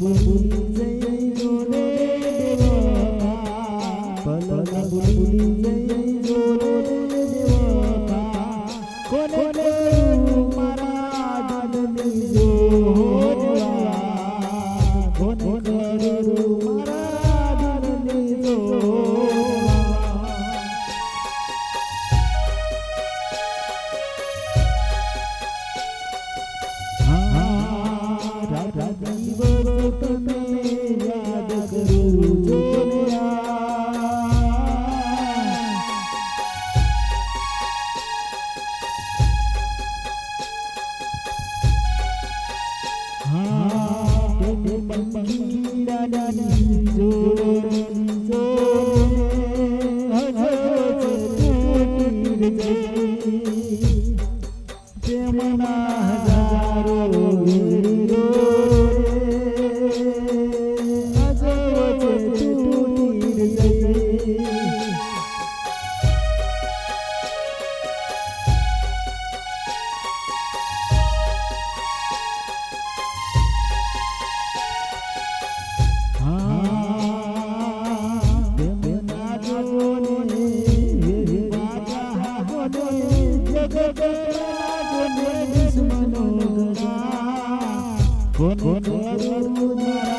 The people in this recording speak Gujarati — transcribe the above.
ભૂલી જઈ જોને દેવા પલક ભૂલી જઈ જોને દેવા કોને કરું મારા દિલની જોવા કોને કરું મારા દિલની જોવા तने याद करूं दुश्मनों का